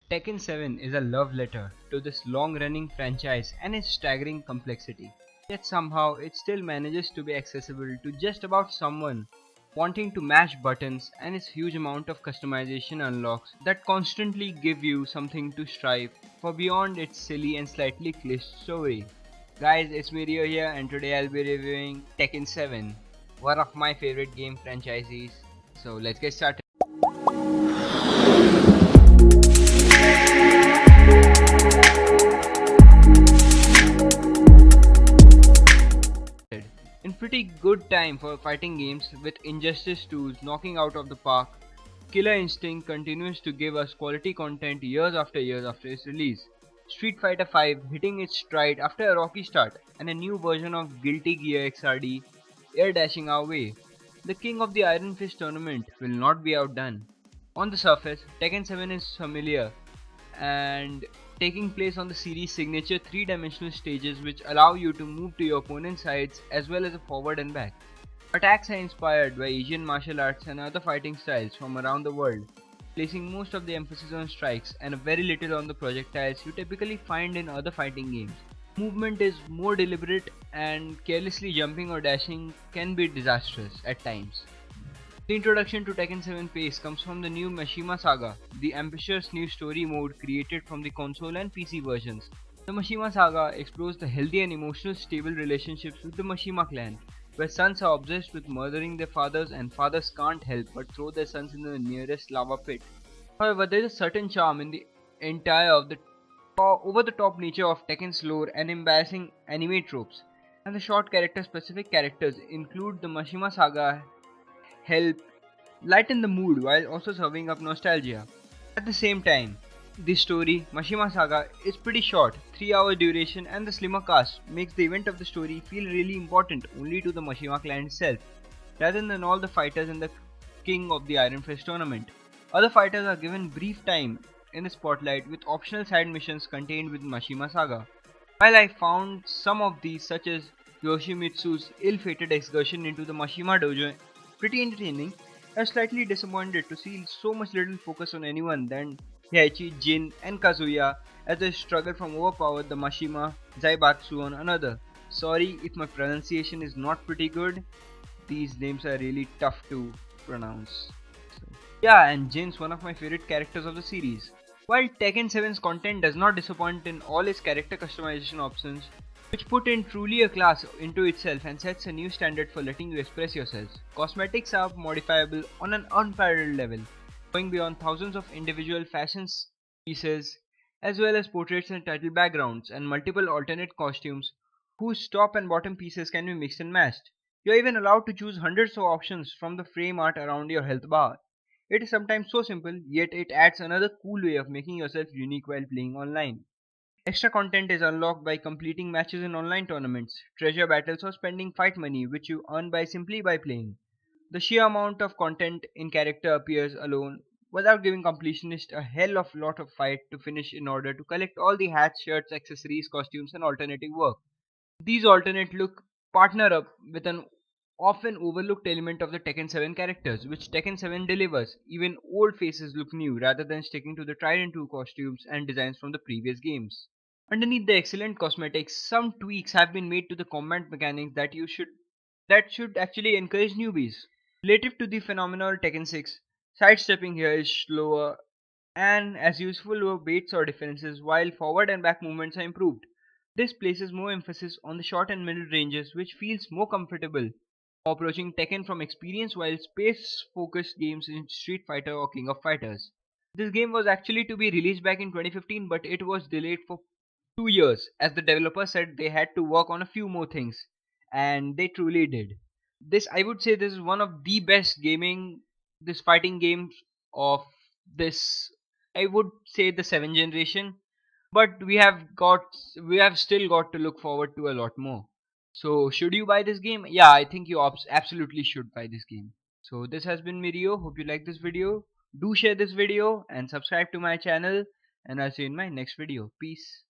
Tekken 7 is a love letter to this long-running franchise and its staggering complexity. Yet somehow it still manages to be accessible to just about someone wanting to mash buttons, and its huge amount of customization unlocks that constantly give you something to strive for beyond its silly and slightly cliché story. Guys, it's me Rio here, and today I'll be reviewing Tekken 7, one of my favorite game franchises. So let's get started. In pretty good time for fighting games, with Injustice 2's knocking out of the park, Killer Instinct continues to give us quality content years after its release. Street Fighter V hitting its stride after a rocky start, and a new version of Guilty Gear XRD air dashing our way. The king of the Iron Fist tournament will not be outdone. On the surface, Tekken 7 is familiar and taking place on the series' signature three-dimensional stages which allow you to move to your opponent's sides as well as a forward and back. Attacks are inspired by Asian martial arts and other fighting styles from around the world, placing most of the emphasis on strikes and very little on the projectiles you typically find in other fighting games. Movement is more deliberate, and carelessly jumping or dashing can be disastrous at times. The introduction to Tekken 7 pace comes from the new Mishima saga, the ambitious new story mode created from the console and PC versions. The Mishima saga explores the healthy and emotional stable relationships with the Mishima clan, where sons are obsessed with murdering their fathers and fathers can't help but throw their sons in the nearest lava pit. However, there is a certain charm in the entire of the over-the-top nature of Tekken's lore and embarrassing anime tropes, and the short character-specific characters include the Mishima saga help lighten the mood while also serving up nostalgia. At the same time, the story, Mashima Saga, is pretty short, 3 hour duration, and the slimmer cast makes the event of the story feel really important only to the Mashima clan itself, rather than all the fighters in the King of the Iron Fist tournament. Other fighters are given brief time in the spotlight with optional side missions contained within Mashima Saga. While I found some of these, such as Yoshimitsu's ill-fated excursion into the Mashima dojo, pretty entertaining, I was slightly disappointed to see so much little focus on anyone than Heiichi, Jin, and Kazuya as they struggle from overpower the Mashima Zaibatsu on another. Sorry if my pronunciation is not pretty good, these names are really tough to pronounce. So, yeah, and Jin's one of my favorite characters of the series. While Tekken 7's content does not disappoint in all its character customization options, which put in truly a class into itself and sets a new standard for letting you express yourselves. Cosmetics are modifiable on an unparalleled level, going beyond thousands of individual fashion pieces, as well as portraits and title backgrounds, and multiple alternate costumes whose top and bottom pieces can be mixed and matched. You are even allowed to choose hundreds of options from the frame art around your health bar. It is sometimes so simple, yet it adds another cool way of making yourself unique while playing online. Extra content is unlocked by completing matches in online tournaments, treasure battles, or spending fight money, which you earn by simply by playing. The sheer amount of content in character appears alone without giving completionists a hell of lot of fight to finish in order to collect all the hats, shirts, accessories, costumes, and alternative work. These alternate look partner up with an often overlooked element of the Tekken 7 characters, which Tekken 7 delivers. Even old faces look new rather than sticking to the tried and true costumes and designs from the previous games. Underneath the excellent cosmetics, some tweaks have been made to the combat mechanics that should actually encourage newbies. Relative to the phenomenal Tekken 6, sidestepping here is slower and as useful for baits or defenses, while forward and back movements are improved. This places more emphasis on the short and middle ranges, which feels more comfortable approaching Tekken from experience, while space-focused games in Street Fighter or King of Fighters. This game was actually to be released back in 2015, but it was delayed for 2 years, as the developer said they had to work on a few more things, and they truly did. I would say, this is one of the best this fighting games of this. I would say the 7th generation, but we have still got to look forward to a lot more. So, should you buy this game? Yeah, I think you absolutely should buy this game. So, this has been Mirio. Hope you like this video. Do share this video and subscribe to my channel. And I'll see you in my next video. Peace.